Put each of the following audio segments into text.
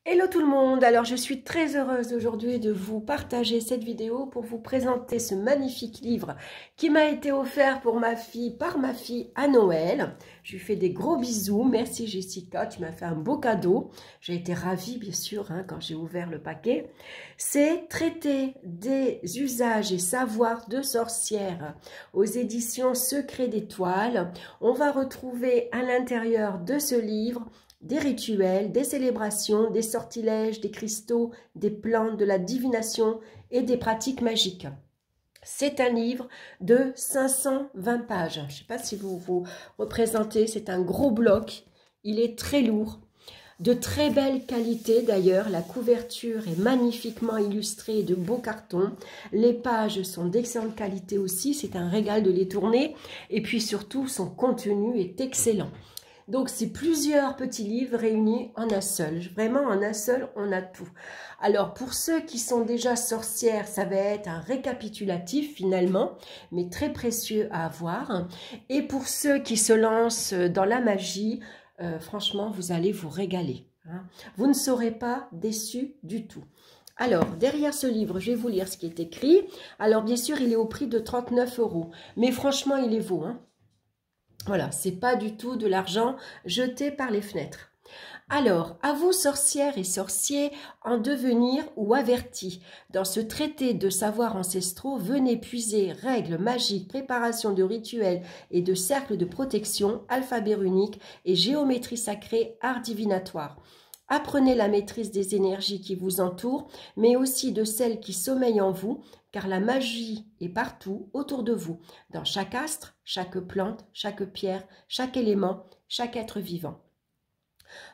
Hello tout le monde, alors je suis très heureuse aujourd'hui de vous partager cette vidéo pour vous présenter ce magnifique livre qui m'a été offert pour ma fille, par ma fille à Noël. Je lui fais des gros bisous, merci Jessica, tu m'as fait un beau cadeau. J'ai été ravie bien sûr quand j'ai ouvert le paquet. C'est Traité des usages et savoirs de sorcières aux éditions Secret d'Étoiles. On va retrouver à l'intérieur de ce livre des rituels, des célébrations, des sortilèges, des cristaux, des plantes, de la divination et des pratiques magiques. C'est un livre de 520 pages. Je ne sais pas si vous vous représentez, c'est un gros bloc. Il est très lourd, de très belle qualité d'ailleurs. La couverture est magnifiquement illustrée de beaux cartons. Les pages sont d'excellente qualité aussi. C'est un régal de les tourner. Et puis surtout, son contenu est excellent. Donc, c'est plusieurs petits livres réunis en un seul. Vraiment, en un seul, on a tout. Alors, pour ceux qui sont déjà sorcières, ça va être un récapitulatif finalement, mais très précieux à avoir. Et pour ceux qui se lancent dans la magie, franchement, vous allez vous régaler. Vous ne serez pas déçus du tout. Alors, derrière ce livre, je vais vous lire ce qui est écrit. Alors, bien sûr, il est au prix de 39 €. Mais franchement, il est vaut, Voilà, c'est pas du tout de l'argent jeté par les fenêtres. Alors, à vous sorcières et sorciers en devenir ou avertis, dans ce traité de savoirs ancestraux, venez puiser règles magiques, préparation de rituels et de cercles de protection, alphabet runique et géométrie sacrée, art divinatoire. Apprenez la maîtrise des énergies qui vous entourent, mais aussi de celles qui sommeillent en vous, car la magie est partout autour de vous, dans chaque astre, chaque plante, chaque pierre, chaque élément, chaque être vivant.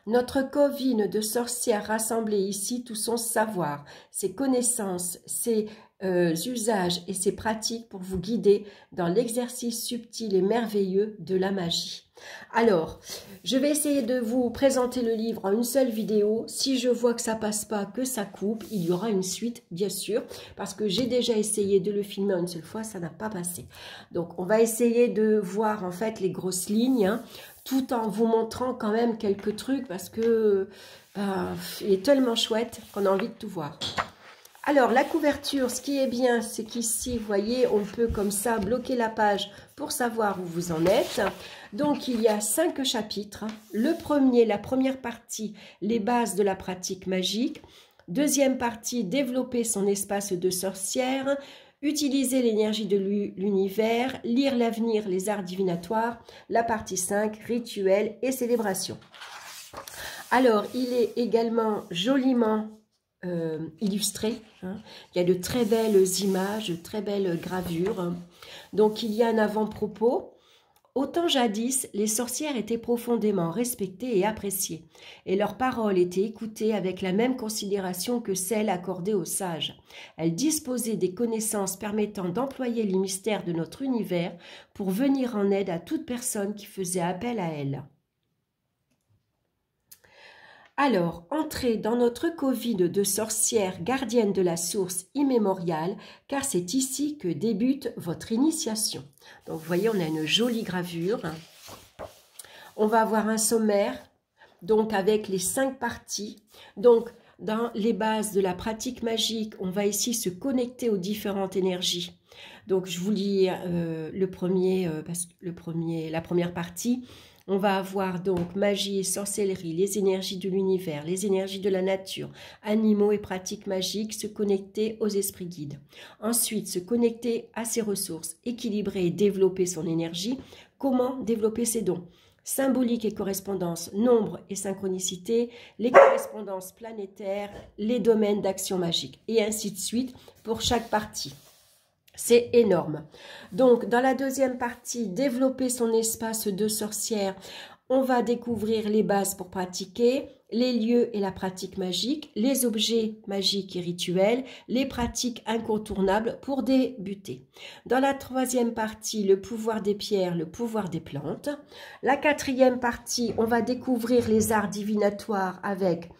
Notre covine de sorcières rassemblée ici, tout son savoir, ses connaissances, ses usages et ses pratiques pour vous guider dans l'exercice subtil et merveilleux de la magie. Alors, je vais essayer de vous présenter le livre en une seule vidéo. Si je vois que ça passe pas, que ça coupe, il y aura une suite, bien sûr, parce que j'ai déjà essayé de le filmer une seule fois, ça n'a pas passé. Donc, on va essayer de voir en fait les grosses lignes, tout en vous montrant quand même quelques trucs, parce que il est tellement chouette qu'on a envie de tout voir. Alors, la couverture, ce qui est bien, c'est qu'ici, vous voyez, on peut comme ça bloquer la page pour savoir où vous en êtes. Donc, il y a 5 chapitres. Le premier, la première partie, les bases de la pratique magique. Deuxième partie, développer son espace de sorcière. Utiliser l'énergie de l'univers. Lire l'avenir, les arts divinatoires. La partie 5, rituels et célébrations. Alors, il est également joliment illustré. Il y a de très belles images, de très belles gravures. Donc, il y a un avant-propos. Autant jadis, les sorcières étaient profondément respectées et appréciées, et leurs paroles étaient écoutées avec la même considération que celles accordées aux sages. Elles disposaient des connaissances permettant d'employer les mystères de notre univers pour venir en aide à toute personne qui faisait appel à elles. Alors, entrez dans notre covine de sorcières gardiennes de la source immémoriale, car c'est ici que débute votre initiation. Donc, vous voyez, on a une jolie gravure. On va avoir un sommaire, donc avec les 5 parties. Donc, dans les bases de la pratique magique, on va ici se connecter aux différentes énergies. Donc, je vous lis la première partie. On va avoir donc magie et sorcellerie, les énergies de l'univers, les énergies de la nature, animaux et pratiques magiques, se connecter aux esprits guides. Ensuite, se connecter à ses ressources, équilibrer et développer son énergie. Comment développer ses dons? Symbolique et correspondance, nombre et synchronicité, les correspondances planétaires, les domaines d'action magique, et ainsi de suite pour chaque partie. C'est énorme. Donc, dans la deuxième partie, développer son espace de sorcière, on va découvrir les bases pour pratiquer, les lieux et la pratique magique, les objets magiques et rituels, les pratiques incontournables pour débuter. Dans la troisième partie, le pouvoir des pierres, le pouvoir des plantes. La quatrième partie, on va découvrir les arts divinatoires avec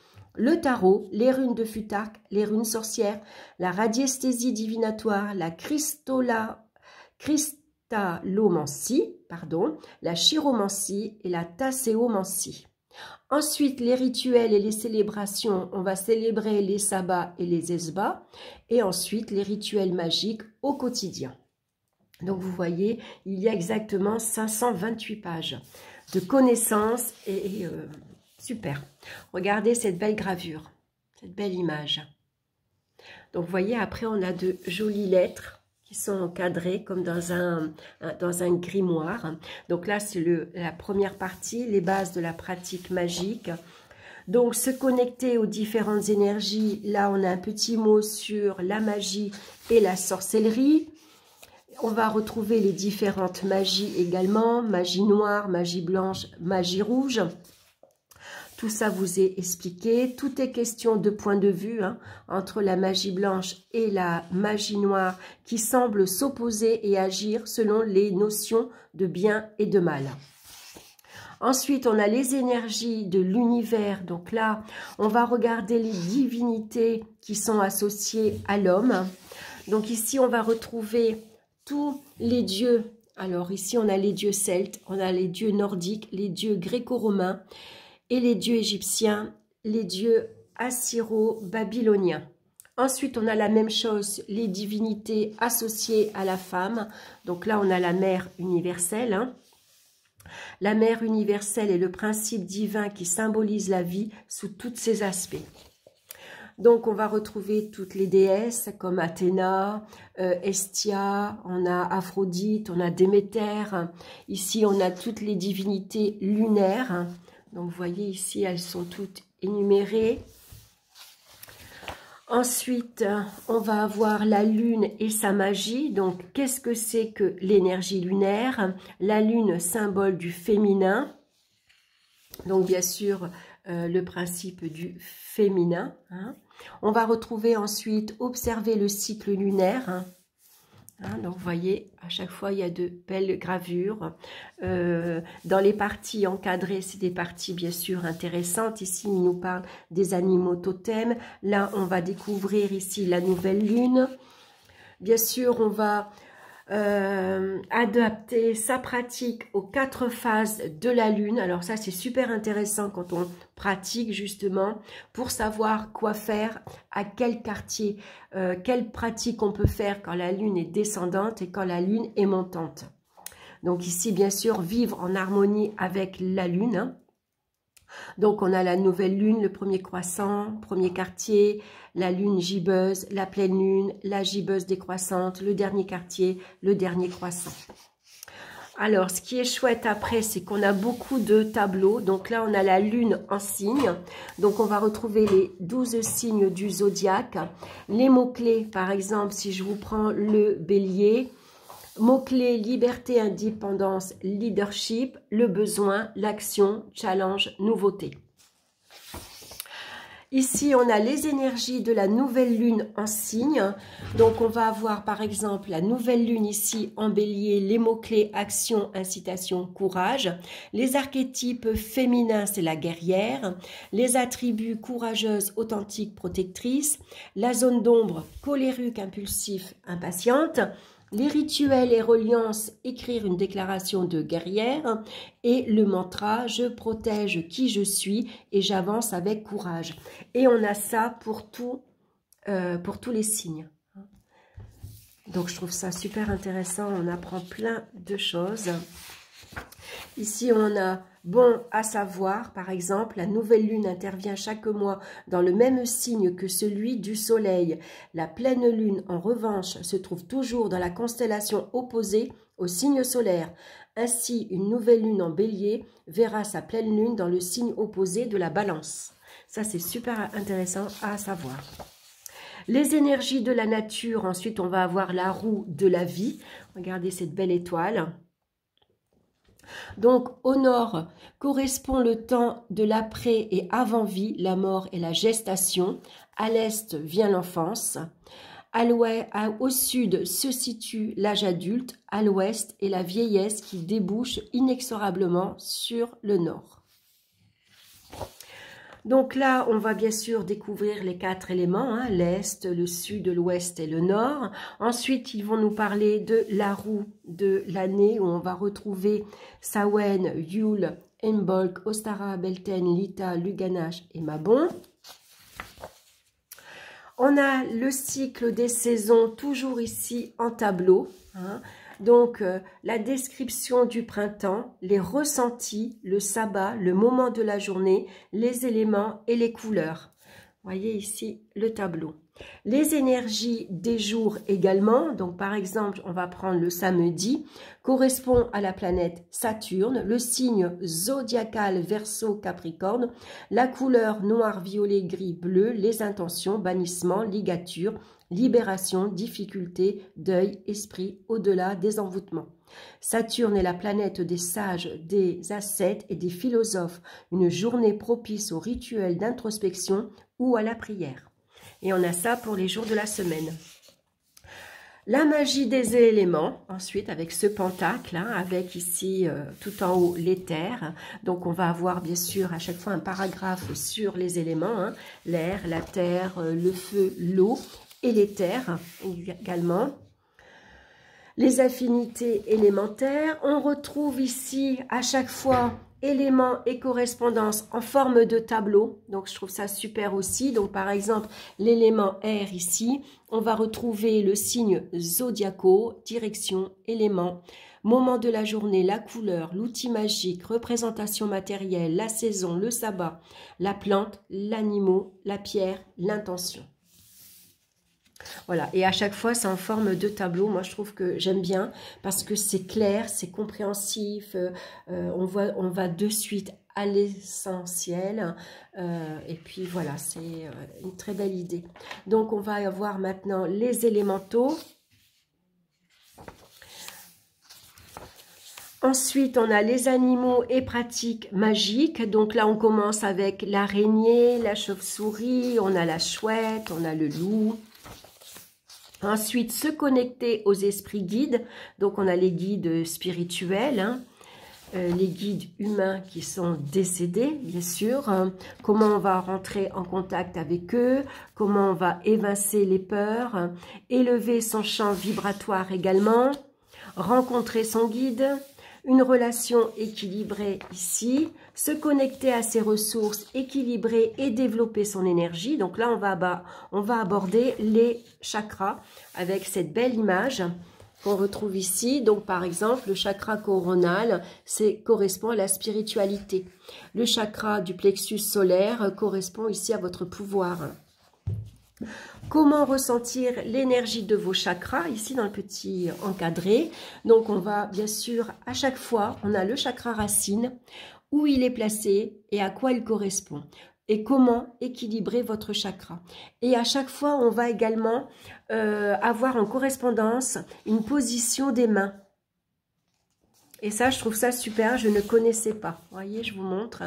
le tarot, les runes de Futhark, les runes sorcières, la radiesthésie divinatoire, la cristallomancie, la chiromancie et la tasséomancie. Ensuite, les rituels et les célébrations, on va célébrer les sabbats et les esbats. Et ensuite, les rituels magiques au quotidien. Donc, vous voyez, il y a exactement 528 pages de connaissances et super. Regardez cette belle gravure, cette belle image. Donc, vous voyez, après, on a de jolies lettres qui sont encadrées comme dans un grimoire. Donc là, c'est la première partie, les bases de la pratique magique. Donc, se connecter aux différentes énergies. Là, on a un petit mot sur la magie et la sorcellerie. On va retrouver les différentes magies également. Magie noire, magie blanche, magie rouge. Tout ça vous est expliqué. Tout est question de point de vue entre la magie blanche et la magie noire qui semblent s'opposer et agir selon les notions de bien et de mal. Ensuite, on a les énergies de l'univers. Donc là, on va regarder les divinités qui sont associées à l'homme. Donc ici, on va retrouver tous les dieux. Alors ici, on a les dieux celtes, on a les dieux nordiques, les dieux gréco-romains, et les dieux égyptiens, les dieux assyro-babyloniens. Ensuite, on a la même chose, les divinités associées à la femme. Donc là, on a la mère universelle. La mère universelle est le principe divin qui symbolise la vie sous tous ses aspects. Donc, on va retrouver toutes les déesses comme Athéna, Hestia, on a Aphrodite, on a Déméter. Ici, on a toutes les divinités lunaires. Donc, vous voyez ici, elles sont toutes énumérées. Ensuite, on va avoir la lune et sa magie. Donc, qu'est-ce que c'est que l'énergie lunaire? La lune, symbole du féminin. Donc, bien sûr, le principe du féminin. On va retrouver ensuite, observer le cycle lunaire. Donc, vous voyez, à chaque fois, il y a de belles gravures. Dans les parties encadrées, c'est des parties, bien sûr, intéressantes. Ici, il nous parle des animaux totems. Là, on va découvrir ici la nouvelle lune. Bien sûr, on va adapter sa pratique aux 4 phases de la lune. Alors ça, c'est super intéressant quand on pratique justement pour savoir quoi faire, à quel quartier, quelle pratique on peut faire quand la lune est descendante et quand la lune est montante. Donc ici, bien sûr, vivre en harmonie avec la lune. Donc, on a la nouvelle lune, le premier croissant, premier quartier, la lune gibbeuse, la pleine lune, la gibbeuse décroissante, le dernier quartier, le dernier croissant. Alors, ce qui est chouette après, c'est qu'on a beaucoup de tableaux. Donc là, on a la lune en signe. Donc, on va retrouver les 12 signes du zodiaque. Les mots-clés, par exemple, si je vous prends le bélier, mots-clés, liberté, indépendance, leadership, le besoin, l'action, challenge, nouveauté. Ici, on a les énergies de la nouvelle lune en signe. Donc, on va avoir par exemple la nouvelle lune ici en bélier, les mots-clés, action, incitation, courage. Les archétypes féminins, c'est la guerrière. Les attributs courageuse, authentique, protectrice. La zone d'ombre, colérique, impulsif, impatiente. Les rituels et reliances, écrire une déclaration de guerrière et le mantra, je protège qui je suis et j'avance avec courage. Et on a ça pour tous les signes. Donc je trouve ça super intéressant, on apprend plein de choses. Ici on a bon à savoir, par exemple, la nouvelle lune intervient chaque mois dans le même signe que celui du soleil. La pleine lune, en revanche, se trouve toujours dans la constellation opposée au signe solaire. Ainsi, une nouvelle lune en bélier verra sa pleine lune dans le signe opposé de la balance. Ça, c'est super intéressant à savoir. Les énergies de la nature, ensuite, on va avoir la roue de la vie. Regardez cette belle étoile. Donc, au nord correspond le temps de l'après et avant-vie, la mort et la gestation. À l'est vient l'enfance. Au sud se situe l'âge adulte. À l'ouest est la vieillesse qui débouche inexorablement sur le nord. Donc là, on va bien sûr découvrir les 4 éléments, l'Est, le Sud, l'Ouest et le Nord. Ensuite, ils vont nous parler de la roue de l'année où on va retrouver Samhain, Yule Imbolc, Ostara, Beltane, Lita, Luganache et Mabon. On a le cycle des saisons toujours ici en tableau. Hein. Donc, la description du printemps, les ressentis, le sabbat, le moment de la journée, les éléments et les couleurs. Vous voyez ici le tableau. Les énergies des jours également. Donc, par exemple, on va prendre le samedi, correspond à la planète Saturne, le signe zodiacal Verseau-Capricorne, la couleur noir, violet, gris, bleu, les intentions, bannissement, ligature, libération, difficulté, deuil, esprit, au-delà des envoûtements. Saturne est la planète des sages, des ascètes et des philosophes, une journée propice au rituel d'introspection ou à la prière. Et on a ça pour les jours de la semaine. La magie des éléments, ensuite avec ce pentacle, hein, avec ici tout en haut l'éther. Donc on va avoir bien sûr à chaque fois un paragraphe sur les éléments, hein, l'air, la terre, le feu, l'eau et l'éther également. Les affinités élémentaires, on retrouve ici à chaque fois éléments et correspondances en forme de tableau. Donc je trouve ça super aussi. Donc par exemple l'élément air ici, on va retrouver le signe zodiaco, direction, élément, moment de la journée, la couleur, l'outil magique, représentation matérielle, la saison, le sabbat, la plante, l'animal, la pierre, l'intention. Voilà, et à chaque fois, c'est en forme de tableau. Moi, je trouve que j'aime bien parce que c'est clair, c'est compréhensif. On va de suite à l'essentiel. Et puis, voilà, c'est une très belle idée. Donc, on va avoir maintenant les élémentaux. Ensuite, on a les animaux et pratiques magiques. Donc là, on commence avec l'araignée, la chauve-souris, on a la chouette, on a le loup. Ensuite, se connecter aux esprits guides. Donc, on a les guides spirituels, hein, les guides humains qui sont décédés, bien sûr. Comment on va rentrer en contact avec eux, comment on va évincer les peurs, élever son champ vibratoire également, rencontrer son guide, une relation équilibrée ici, se connecter à ses ressources, équilibrer et développer son énergie. Donc là, on va aborder les chakras avec cette belle image qu'on retrouve ici. Donc par exemple, le chakra coronal correspond à la spiritualité. Le chakra du plexus solaire correspond ici à votre pouvoir. Comment ressentir l'énergie de vos chakras, ici dans le petit encadré. Donc on va bien sûr, à chaque fois, on a le chakra racine, où il est placé et à quoi il correspond. Et comment équilibrer votre chakra. Et à chaque fois, on va également avoir en correspondance une position des mains. Et ça, je trouve ça super, je ne connaissais pas. Vous voyez, je vous montre.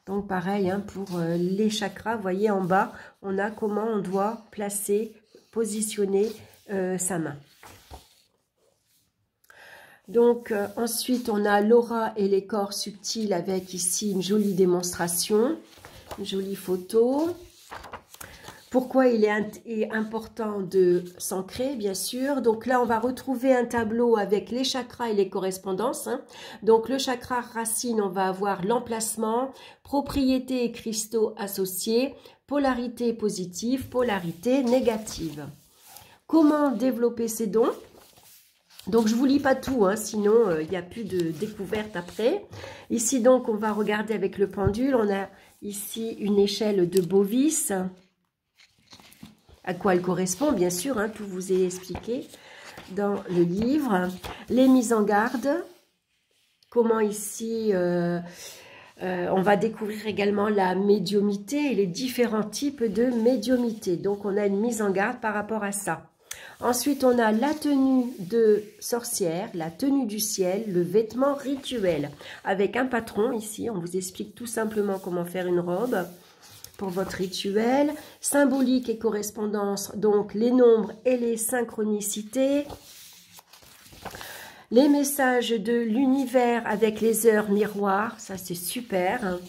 Donc pareil, hein, pour les chakras, vous voyez en bas, on a comment on doit placer, positionner sa main. Donc ensuite, on a l'aura et les corps subtils avec ici une jolie démonstration, une jolie photo. Pourquoi il est important de s'ancrer, bien sûr. Donc là, on va retrouver un tableau avec les chakras et les correspondances. Hein. Donc le chakra racine, on va avoir l'emplacement, propriétés et cristaux associés, polarité positive, polarité négative. Comment développer ces dons? Donc, je ne vous lis pas tout, hein, sinon il n'y a plus de découverte après. Ici, donc, on va regarder avec le pendule. On a ici une échelle de Bovis. À quoi elle correspond, bien sûr, hein, tout vous est expliqué dans le livre. Les mises en garde. Comment ici, on va découvrir également la médiumité et les différents types de médiumité. Donc, on a une mise en garde par rapport à ça. Ensuite, on a la tenue de sorcière, la tenue du ciel, le vêtement rituel. Avec un patron ici, on vous explique tout simplement comment faire une robe pour votre rituel. Symbolique et correspondance, donc les nombres et les synchronicités. Les messages de l'univers avec les heures miroirs, ça c'est super.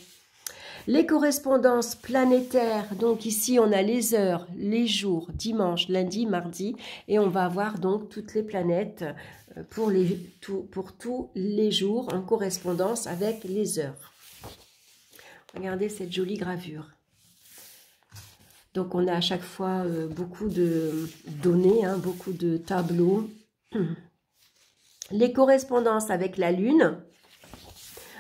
Les correspondances planétaires, donc ici on a les heures, les jours, dimanche, lundi, mardi, et on va avoir donc toutes les planètes pour tous les jours en correspondance avec les heures. Regardez cette jolie gravure. Donc on a à chaque fois beaucoup de données, hein, beaucoup de tableaux. Les correspondances avec la Lune.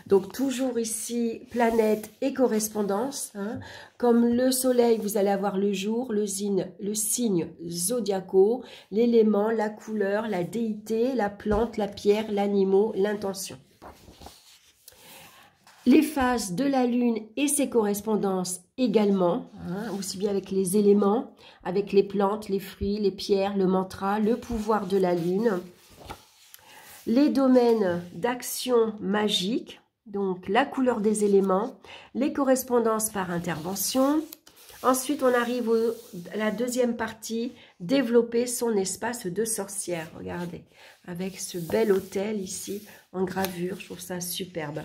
Donc toujours ici, planète et correspondance. Hein. Comme le soleil, vous allez avoir le jour, le signe zodiaco, l'élément, la couleur, la déité, la plante, la pierre, l'animal, l'intention. Les phases de la Lune et ses correspondances également, hein, aussi bien avec les éléments, avec les plantes, les fruits, les pierres, le mantra, le pouvoir de la Lune. Les domaines d'action magique, donc la couleur des éléments, les correspondances par intervention. Ensuite, on arrive à la deuxième partie, développer son espace de sorcière. Regardez, avec ce bel hôtel ici en gravure, je trouve ça superbe.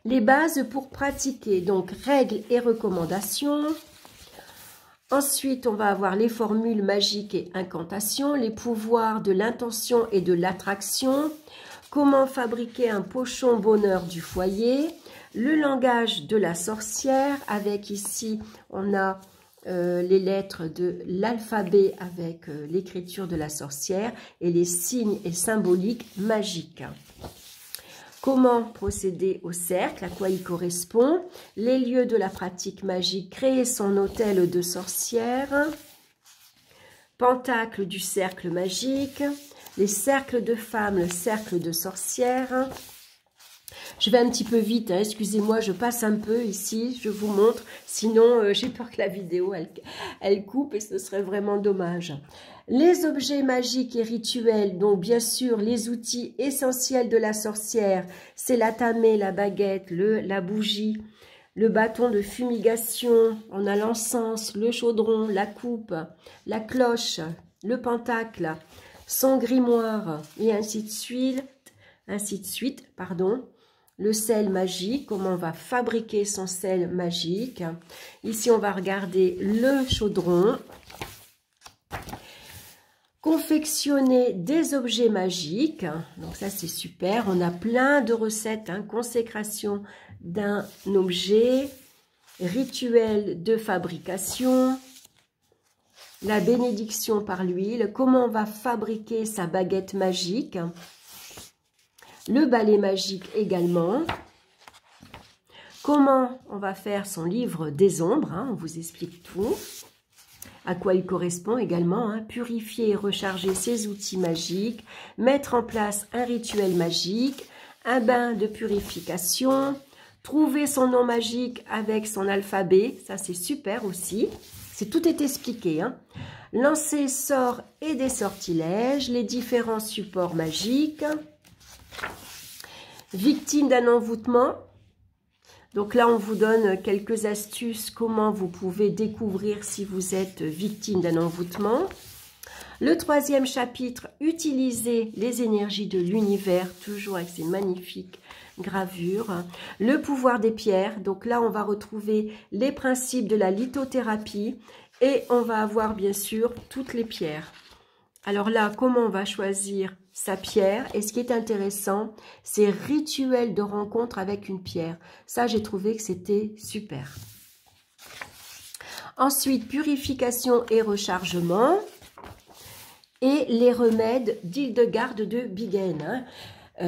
Les bases pour pratiquer, donc règles et recommandations. Ensuite, on va avoir les formules magiques et incantations, les pouvoirs de l'intention et de l'attraction, comment fabriquer un pochon bonheur du foyer, le langage de la sorcière, avec ici, on a les lettres de l'alphabet avec l'écriture de la sorcière et les signes et symboliques magiques. Comment procéder au cercle, à quoi il correspond, les lieux de la pratique magique, créer son hôtel de sorcière, pentacle du cercle magique, les cercles de femmes, le cercle de sorcière. Je vais un petit peu vite, hein, excusez-moi, je passe un peu ici, je vous montre, sinon j'ai peur que la vidéo elle coupe et ce serait vraiment dommage. Les objets magiques et rituels, donc bien sûr les outils essentiels de la sorcière, c'est la tamée, la baguette, la bougie, le bâton de fumigation, on a l'encens, le chaudron, la coupe, la cloche, le pentacle, son grimoire et ainsi de suite, pardon. Le sel magique, comment on va fabriquer son sel magique. Ici, on va regarder le chaudron. Confectionner des objets magiques. Donc ça, c'est super. On a plein de recettes. Hein. Consécration d'un objet. Rituel de fabrication. La bénédiction par l'huile. Comment on va fabriquer sa baguette magique. Le balai magique également. Comment on va faire son livre des ombres, hein, on vous explique tout. À quoi il correspond également, hein, purifier et recharger ses outils magiques, mettre en place un rituel magique, un bain de purification, trouver son nom magique avec son alphabet, ça c'est super aussi, tout est expliqué. Hein. Lancer sorts et des sortilèges, les différents supports magiques. Victime d'un envoûtement. Donc là, on vous donne quelques astuces, comment vous pouvez découvrir si vous êtes victime d'un envoûtement. Le troisième chapitre, utiliser les énergies de l'univers, toujours avec ces magnifiques gravures. Le pouvoir des pierres, donc là, on va retrouver les principes de la lithothérapie et on va avoir bien sûr toutes les pierres. Alors là, comment on va choisir sa pierre? Et ce qui est intéressant, c'est rituel de rencontre avec une pierre. Ça, j'ai trouvé que c'était super. Ensuite, purification et rechargement. Et les remèdes d'Hildegarde de Bingen.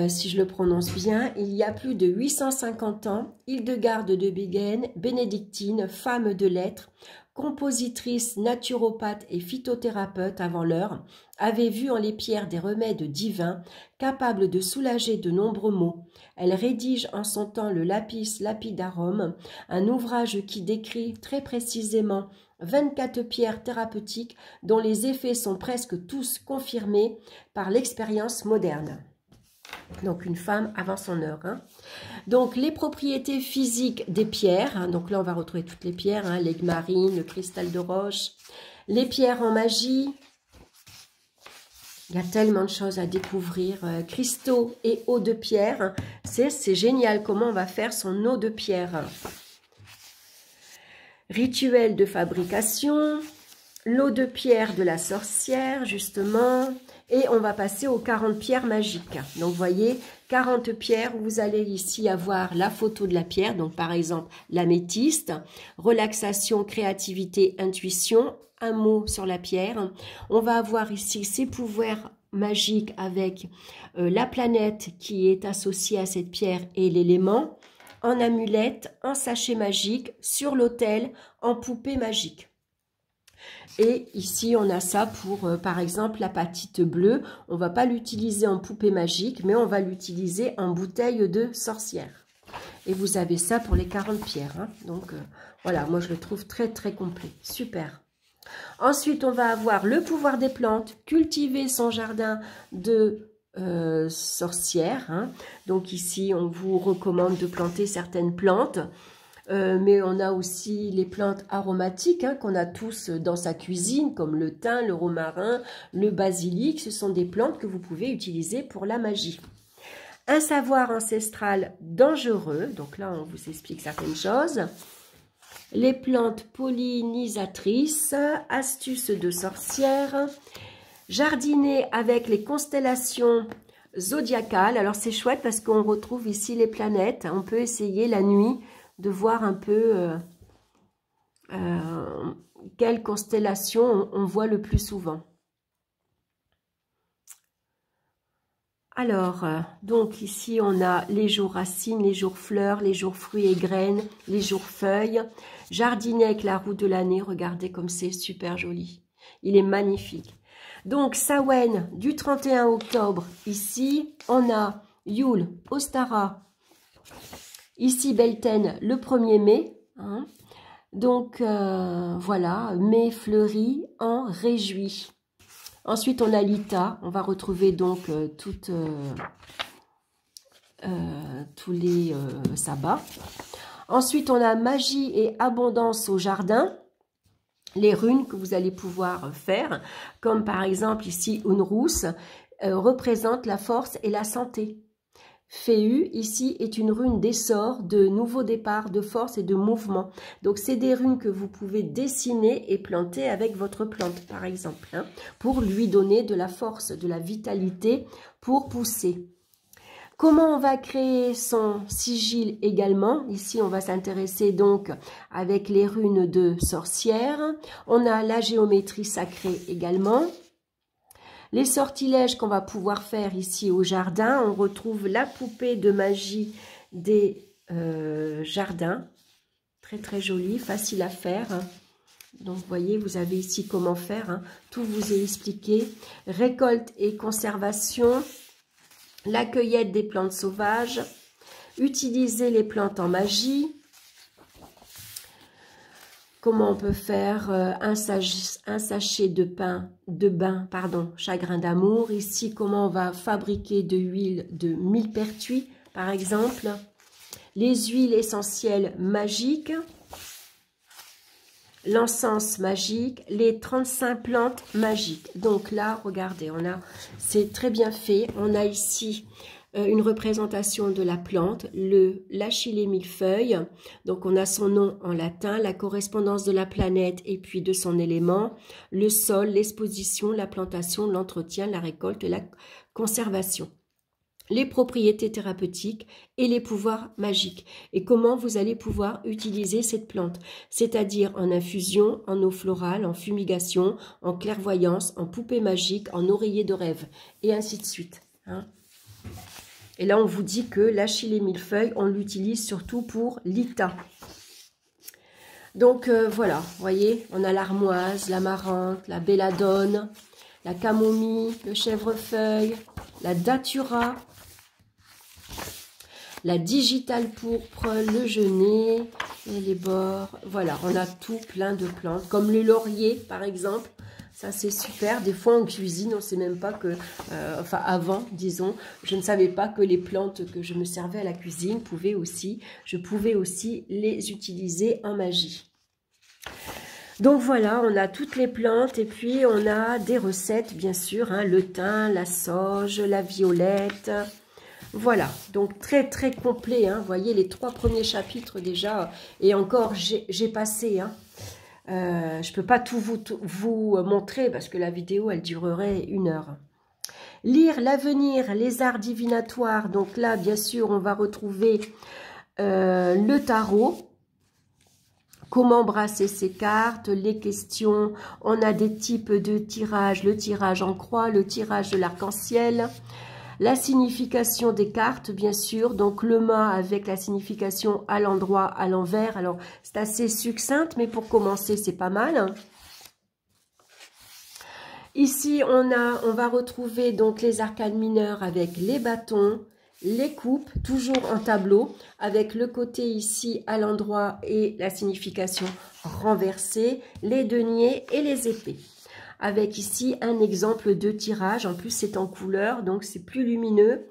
Si je le prononce bien, il y a plus de 850 ans, Hildegarde de Bingen, bénédictine, femme de lettres, compositrice, naturopathe et phytothérapeute avant l'heure, avait vu en les pierres des remèdes divins capables de soulager de nombreux maux. Elle rédige en son temps le Lapis Lapidarum, un ouvrage qui décrit très précisément 24 pierres thérapeutiques dont les effets sont presque tous confirmés par l'expérience moderne. Donc une femme avant son heure. Hein. Donc les propriétés physiques des pierres. Hein, donc là on va retrouver toutes les pierres. Hein, l'aigle marine, le cristal de roche. Les pierres en magie. Il y a tellement de choses à découvrir. Cristaux et eau de pierre. C'est génial comment on va faire son eau de pierre. Rituel de fabrication. L'eau de pierre de la sorcière, justement. Et on va passer aux 40 pierres magiques. Donc, vous voyez, 40 pierres. Vous allez ici avoir la photo de la pierre. Donc, par exemple, l'améthyste. Relaxation, créativité, intuition. Un mot sur la pierre. On va avoir ici ses pouvoirs magiques avec la planète qui est associée à cette pierre et l'élément. En amulette, en sachet magique, sur l'autel, en poupée magique. Et ici, on a ça pour, par exemple, la patite bleue. On ne va pas l'utiliser en poupée magique, mais on va l'utiliser en bouteille de sorcière. Et vous avez ça pour les 40 pierres. Hein. Donc, voilà, moi, je le trouve très, très complet. Super. Ensuite, on va avoir le pouvoir des plantes, cultiver son jardin de sorcière. Hein. Donc ici, on vous recommande de planter certaines plantes. Mais on a aussi les plantes aromatiques hein, qu'on a tous dans sa cuisine, comme le thym, le romarin, le basilic. Ce sont des plantes que vous pouvez utiliser pour la magie. Un savoir ancestral dangereux. Donc là, on vous explique certaines choses. Les plantes pollinisatrices, astuces de sorcière, jardiner avec les constellations zodiacales. Alors c'est chouette parce qu'on retrouve ici les planètes. On peut essayer la nuit de voir un peu quelle constellation on voit le plus souvent. Alors, donc ici on a les jours racines, les jours fleurs, les jours fruits et graines, les jours feuilles. Jardiner avec la roue de l'année, regardez comme c'est super joli. Il est magnifique. Donc Samhain du 31 octobre, ici on a Yule, Ostara, ici Beltane le 1er mai. Hein. Donc voilà, mai fleuri en réjouit. Ensuite, on a l'Ita. On va retrouver donc tous les sabbats. Ensuite, on a magie et abondance au jardin. Les runes que vous allez pouvoir faire, comme par exemple ici, Unrus, représente la force et la santé. Féu, ici, est une rune d'essor, de nouveau départ, de force et de mouvement. Donc, c'est des runes que vous pouvez dessiner et planter avec votre plante, par exemple, hein, pour lui donner de la force, de la vitalité pour pousser. Comment on va créer son sigil également? Ici, on va s'intéresser donc avec les runes de sorcière. On a la géométrie sacrée également. Les sortilèges qu'on va pouvoir faire ici au jardin, on retrouve la poupée de magie des jardins. Très très jolie, facile à faire. Donc vous voyez, vous avez ici comment faire. Hein. Tout vous est expliqué. Récolte et conservation. La cueillette des plantes sauvages. Utiliser les plantes en magie. Comment on peut faire un sachet de bain, chagrin d'amour. Ici, comment on va fabriquer de l'huile de millepertuis, par exemple. Les huiles essentielles magiques. L'encens magique. Les 35 plantes magiques. Donc là, regardez, c'est très bien fait. On a ici une représentation de la plante, le l'achillée millefeuille. Donc on a son nom en latin, la correspondance de la planète et puis de son élément, le sol, l'exposition, la plantation, l'entretien, la récolte, la conservation. Les propriétés thérapeutiques et les pouvoirs magiques. Et comment vous allez pouvoir utiliser cette plante, c'est-à-dire en infusion, en eau florale, en fumigation, en clairvoyance, en poupée magique, en oreiller de rêve, et ainsi de suite. Hein. Et là, on vous dit que l'achillée millefeuille, on l'utilise surtout pour l'Ita. Donc, voilà, vous voyez, on a l'armoise, l'amarante, la belladone, la camomille, le chèvrefeuille, la datura, la digitale pourpre, le genêt, et les bords. Voilà, on a tout plein de plantes, comme le laurier, par exemple. Ça, c'est super. Des fois, en cuisine, on ne sait même pas que... enfin, avant, disons, je ne savais pas que les plantes que je me servais à la cuisine je pouvais aussi les utiliser en magie. Donc voilà, on a toutes les plantes et puis on a des recettes, bien sûr, hein, le thym, la sauge, la violette. Voilà, donc très très complet, hein. Vous voyez les 3 premiers chapitres déjà, et encore j'ai passé, hein. Je ne peux pas tout vous montrer parce que la vidéo elle durerait 1 heure. Lire l'avenir, les arts divinatoires, donc là bien sûr on va retrouver le tarot. Comment brasser ses cartes, les questions, on a des types de tirages, le tirage en croix, le tirage de l'arc-en-ciel, la signification des cartes, bien sûr, donc le mât avec la signification à l'endroit, à l'envers. Alors, c'est assez succincte, mais pour commencer, c'est pas mal. Ici, on va retrouver donc les arcanes mineurs avec les bâtons, les coupes, toujours en tableau, avec le côté ici à l'endroit et la signification renversée, les deniers et les épées. Avec ici un exemple de tirage, en plus c'est en couleur, donc c'est plus lumineux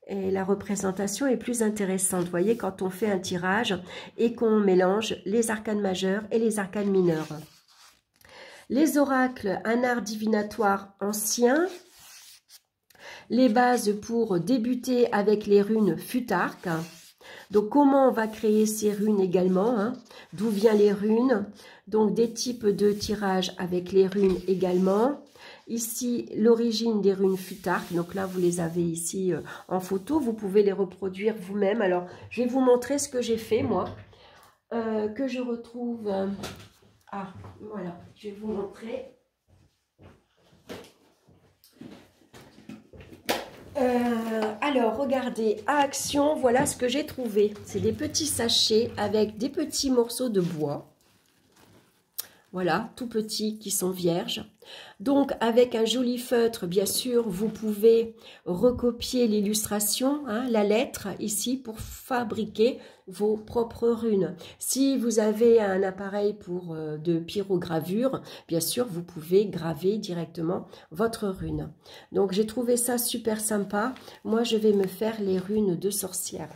et la représentation est plus intéressante. Vous voyez, quand on fait un tirage et qu'on mélange les arcanes majeurs et les arcanes mineurs. Les oracles, un art divinatoire ancien. Les bases pour débuter avec les runes Futhark. Donc, comment on va créer ces runes également, hein? D'où viennent les runes? Donc, des types de tirage avec les runes également. Ici, l'origine des runes Futhark. Donc là, vous les avez ici en photo. Vous pouvez les reproduire vous-même. Alors, je vais vous montrer ce que j'ai fait, moi. Que je retrouve... Ah, voilà. Je vais vous montrer. Alors, regardez, à Action, voilà ce que j'ai trouvé. C'est des petits sachets avec des petits morceaux de bois. Voilà, tout petits, qui sont vierges. Donc, avec un joli feutre, bien sûr, vous pouvez recopier l'illustration, hein, la lettre, ici, pour fabriquer vos propres runes. Si vous avez un appareil pour de pyrogravure, bien sûr, vous pouvez graver directement votre rune. Donc, j'ai trouvé ça super sympa. Moi, je vais me faire les runes de sorcière.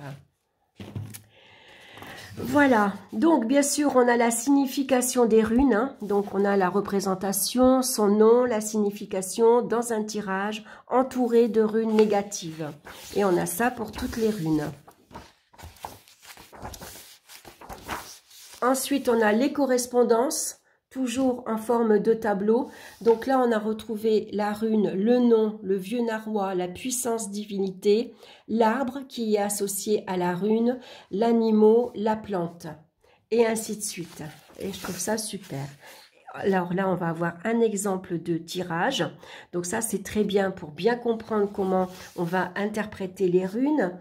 Voilà, donc bien sûr on a la signification des runes, hein. Donc on a la représentation, son nom, la signification dans un tirage entouré de runes négatives. Et on a ça pour toutes les runes. Ensuite on a les correspondances, toujours en forme de tableau. Donc là, on a retrouvé la rune, le nom, le vieux narwhal, la puissance divinité, l'arbre qui est associé à la rune, l'animal, la plante, et ainsi de suite. Et je trouve ça super. Alors là, on va avoir un exemple de tirage. Donc ça, c'est très bien pour bien comprendre comment on va interpréter les runes.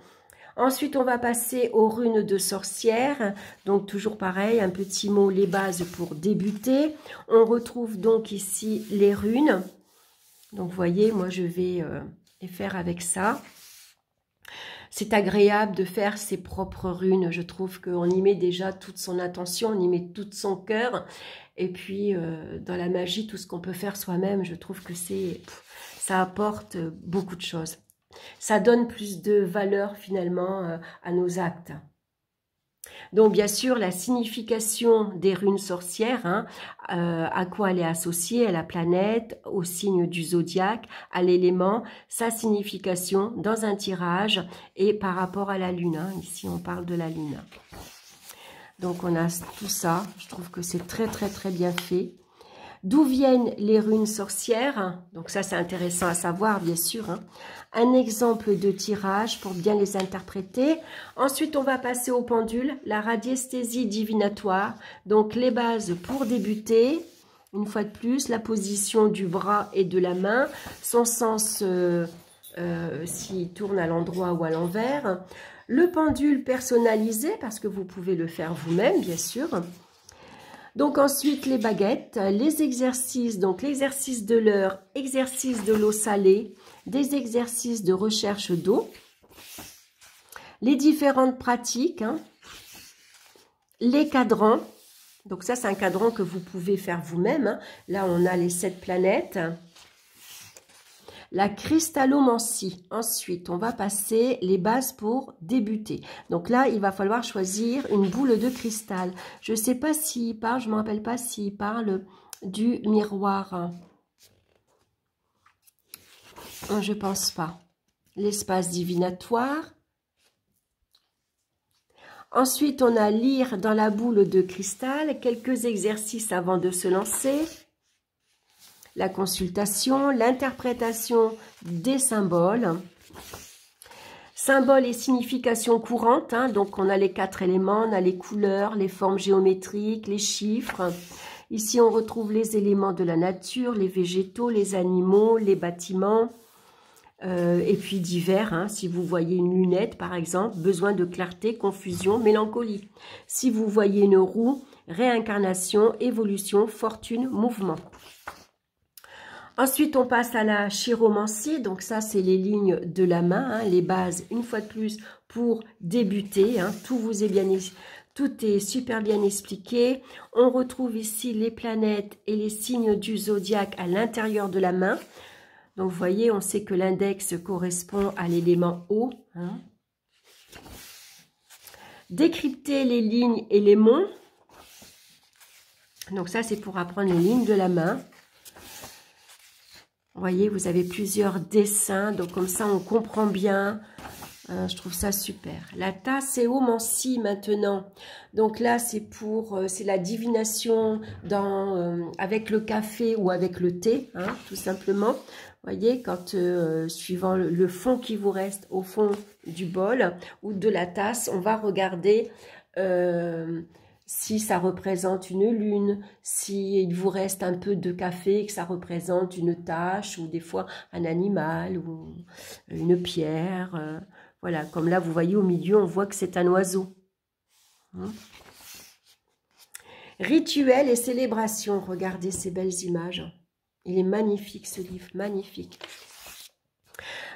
Ensuite, on va passer aux runes de sorcière. Donc, toujours pareil, un petit mot, les bases pour débuter. On retrouve donc ici les runes. Donc, vous voyez, moi, je vais les faire avec ça. C'est agréable de faire ses propres runes. Je trouve qu'on y met déjà toute son attention, on y met tout son cœur. Et puis, dans la magie, tout ce qu'on peut faire soi-même, je trouve que ça apporte beaucoup de choses. Ça donne plus de valeur finalement à nos actes. Donc bien sûr la signification des runes sorcières, hein, à quoi elle est associée, à la planète, au signe du zodiaque, à l'élément, sa signification dans un tirage et par rapport à la lune. Hein. Ici on parle de la lune. Donc on a tout ça, je trouve que c'est très très très bien fait. D'où viennent les runes sorcières? Donc ça, c'est intéressant à savoir, bien sûr. Hein. Un exemple de tirage pour bien les interpréter. Ensuite, on va passer au pendule, la radiesthésie divinatoire. Donc, les bases pour débuter. Une fois de plus, la position du bras et de la main. Son sens, s'il tourne à l'endroit ou à l'envers. Le pendule personnalisé, parce que vous pouvez le faire vous-même, bien sûr. Donc ensuite, les baguettes, les exercices, donc l'exercice de l'heure, exercice de l'eau salée, des exercices de recherche d'eau, les différentes pratiques, hein, les cadrans. Donc ça, c'est un cadran que vous pouvez faire vous-même. Hein. Là, on a les 7 planètes. La cristallomancie. Ensuite, on va passer les bases pour débuter. Donc là, il va falloir choisir une boule de cristal. Je ne sais pas s'il parle, je ne me rappelle pas s'il parle du miroir. Je pense pas. L'espace divinatoire. Ensuite, on a lire dans la boule de cristal, quelques exercices avant de se lancer. La consultation, l'interprétation des symboles. Symboles et significations courantes, hein, donc on a les 4 éléments, on a les couleurs, les formes géométriques, les chiffres. Ici, on retrouve les éléments de la nature, les végétaux, les animaux, les bâtiments, et puis divers. Hein, si vous voyez une lunette, par exemple, besoin de clarté, confusion, mélancolie. Si vous voyez une roue, réincarnation, évolution, fortune, mouvement. Ensuite, on passe à la chiromancie. Donc ça, c'est les lignes de la main, hein, les bases, une fois de plus, pour débuter. Hein, tout est super bien expliqué. On retrouve ici les planètes et les signes du zodiaque à l'intérieur de la main. Donc, vous voyez, on sait que l'index correspond à l'élément eau. Hein. Décrypter les lignes et les monts. Donc ça, c'est pour apprendre les lignes de la main. Vous voyez, vous avez plusieurs dessins, donc comme ça on comprend bien. Je trouve ça super. La tasséomancie maintenant. Donc là, c'est la divination avec le café ou avec le thé, hein, tout simplement. Vous voyez, quand suivant le fond qui vous reste au fond du bol ou de la tasse, on va regarder si ça représente une lune, si il vous reste un peu de café et que ça représente une tache ou des fois un animal ou une pierre. Voilà, comme là, vous voyez au milieu, on voit que c'est un oiseau. Rituels et célébrations. Regardez ces belles images. Il est magnifique ce livre, magnifique.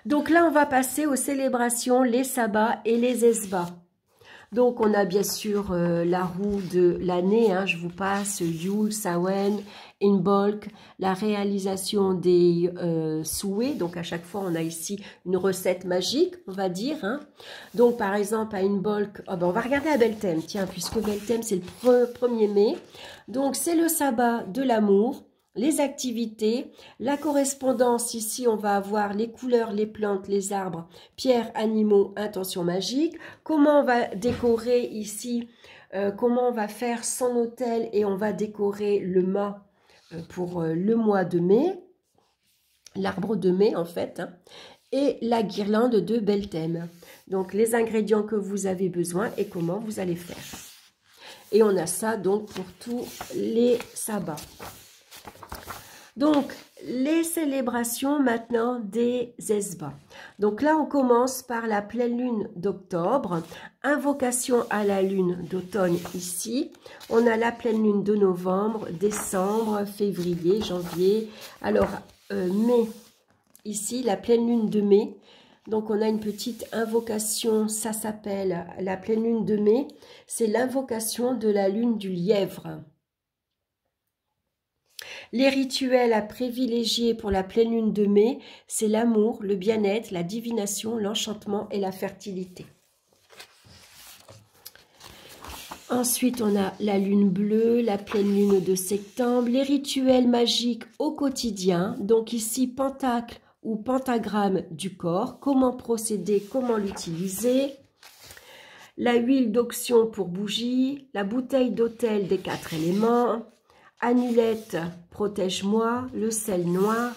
Donc là, on va passer aux célébrations, les sabbats et les esbats. Donc, on a bien sûr la roue de l'année, hein, je vous passe Yule, Samhain, Imbolc, la réalisation des souhaits. Donc, à chaque fois, on a ici une recette magique, on va dire. Hein. Donc, par exemple, à Imbolc, on va regarder à Belthème, tiens, puisque Belthème, c'est le 1er mai. Donc, c'est le sabbat de l'amour. Les activités, la correspondance, ici on va avoir les couleurs, les plantes, les arbres, pierres, animaux, intentions magiques. Comment on va décorer ici, comment on va faire son hôtel et on va décorer le mât pour le mois de mai, l'arbre de mai en fait, hein, et la guirlande de Belthème. Donc les ingrédients que vous avez besoin et comment vous allez faire. Et on a ça donc pour tous les sabbats. Donc, les célébrations maintenant des esbats. Donc là, on commence par la pleine lune d'octobre, invocation à la lune d'automne ici. On a la pleine lune de novembre, décembre, février, janvier. Alors, mai, ici, la pleine lune de mai. Donc, on a une petite invocation, ça s'appelle la pleine lune de mai. C'est l'invocation de la lune du lièvre. Les rituels à privilégier pour la pleine lune de mai, c'est l'amour, le bien-être, la divination, l'enchantement et la fertilité. Ensuite, on a la lune bleue, la pleine lune de septembre, les rituels magiques au quotidien. Donc ici, pentacle ou pentagramme du corps, comment procéder, comment l'utiliser. La huile d'onction pour bougie, la bouteille d'autel des 4 éléments. Annulette, protège-moi, le sel noir,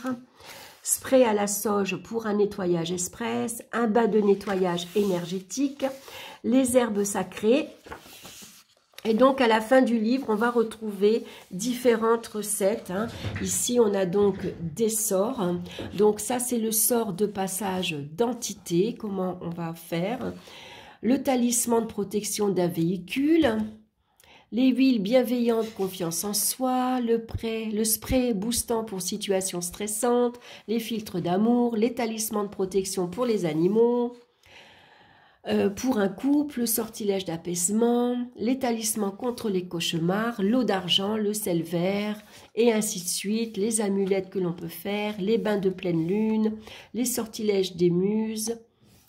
spray à la sauge pour un nettoyage express, un bas de nettoyage énergétique, les herbes sacrées. Et donc, à la fin du livre, on va retrouver différentes recettes. Hein. Ici, on a donc des sorts. Donc, ça, c'est le sort de passage d'entité. Comment on va faire? Le talisman de protection d'un véhicule. Les huiles bienveillantes, confiance en soi, le spray boostant pour situations stressantes, les filtres d'amour, les talismans de protection pour les animaux, pour un couple, sortilège d'apaisement, les talismans contre les cauchemars, l'eau d'argent, le sel vert, et ainsi de suite, les amulettes que l'on peut faire, les bains de pleine lune, les sortilèges des muses,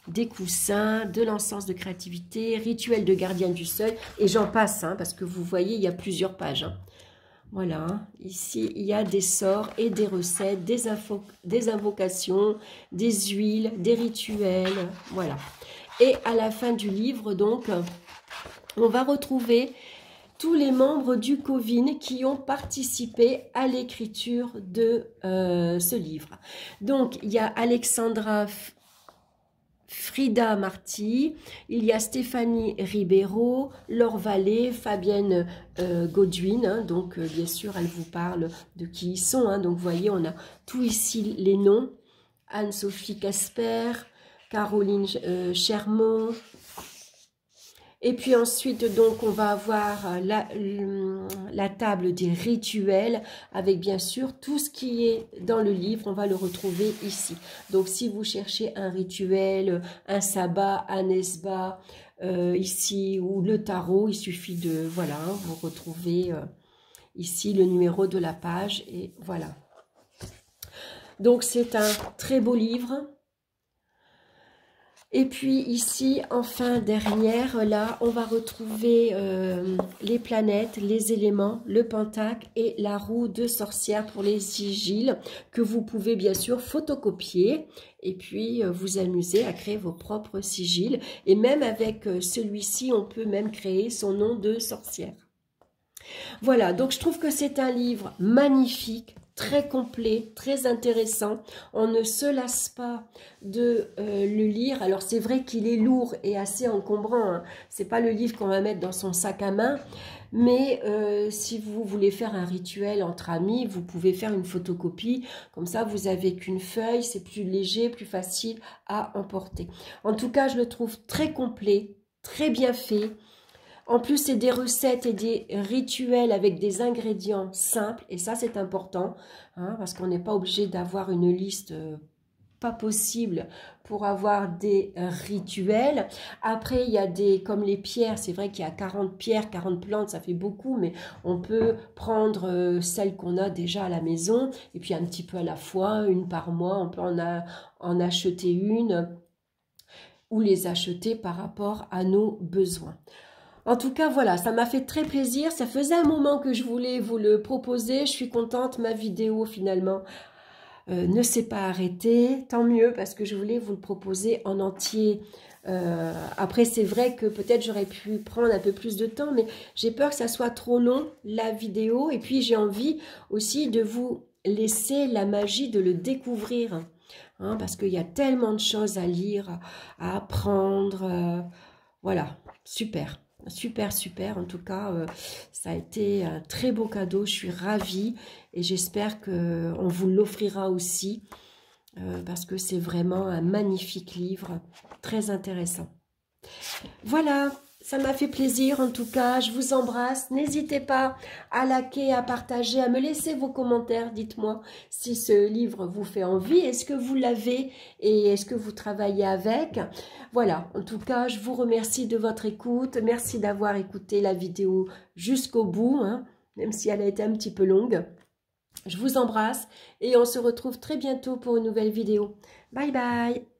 des coussins, de l'encens de créativité, rituel de gardien du seuil, et j'en passe, hein, parce que vous voyez, il y a plusieurs pages. Hein. Voilà, hein. Ici, il y a des sorts et des recettes, des invocations, des huiles, des rituels, voilà. Et à la fin du livre, donc, on va retrouver tous les membres du Coven qui ont participé à l'écriture de ce livre. Donc, il y a Alexandra Frida Marty, il y a Stéphanie Ribeiro, Laure Vallée, Fabienne Godwin, hein, donc bien sûr elle vous parle de qui ils sont, hein, donc vous voyez on a tout ici les noms, Anne-Sophie Casper, Caroline Chermont, et puis ensuite, donc, on va avoir la table des rituels avec bien sûr tout ce qui est dans le livre, on va le retrouver ici. Donc, si vous cherchez un rituel, un sabbat, un esbat, ici, ou le tarot, il suffit de, voilà, vous retrouvez ici le numéro de la page et voilà. Donc, c'est un très beau livre. Et puis ici, enfin dernière, là, on va retrouver les planètes, les éléments, le pentacle et la roue de sorcière pour les sigils que vous pouvez bien sûr photocopier et puis vous amuser à créer vos propres sigils. Et même avec celui-ci, on peut même créer son nom de sorcière. Voilà, donc je trouve que c'est un livre magnifique, très complet, très intéressant. On ne se lasse pas de le lire. Alors c'est vrai qu'il est lourd et assez encombrant. Hein. C'est pas le livre qu'on va mettre dans son sac à main. Mais si vous voulez faire un rituel entre amis, vous pouvez faire une photocopie. Comme ça, vous avez qu'une feuille. C'est plus léger, plus facile à emporter. En tout cas, je le trouve très complet, très bien fait. En plus, c'est des recettes et des rituels avec des ingrédients simples. Et ça, c'est important, hein, parce qu'on n'est pas obligé d'avoir une liste pas possible pour avoir des rituels. Après, il y a des, comme les pierres, c'est vrai qu'il y a 40 pierres, 40 plantes, ça fait beaucoup, mais on peut prendre celles qu'on a déjà à la maison, et puis un petit peu à la fois, une par mois, on peut en acheter une, ou les acheter par rapport à nos besoins. En tout cas, voilà, ça m'a fait très plaisir. Ça faisait un moment que je voulais vous le proposer. Je suis contente. Ma vidéo, finalement, ne s'est pas arrêtée. Tant mieux, parce que je voulais vous le proposer en entier. Après, c'est vrai que peut-être j'aurais pu prendre un peu plus de temps, mais j'ai peur que ça soit trop long, la vidéo. Et puis, j'ai envie aussi de vous laisser la magie de le découvrir. Hein, parce qu'il y a tellement de choses à lire, à apprendre. Voilà, super. Super, super. En tout cas, ça a été un très beau cadeau. Je suis ravie et j'espère qu'on vous l'offrira aussi parce que c'est vraiment un magnifique livre, très intéressant. Voilà, ça m'a fait plaisir en tout cas. Je vous embrasse. N'hésitez pas à liker, à partager, à me laisser vos commentaires. Dites-moi si ce livre vous fait envie. Est-ce que vous l'avez et est-ce que vous travaillez avec? Voilà, en tout cas, je vous remercie de votre écoute. Merci d'avoir écouté la vidéo jusqu'au bout, hein, même si elle a été un petit peu longue. Je vous embrasse et on se retrouve très bientôt pour une nouvelle vidéo. Bye bye!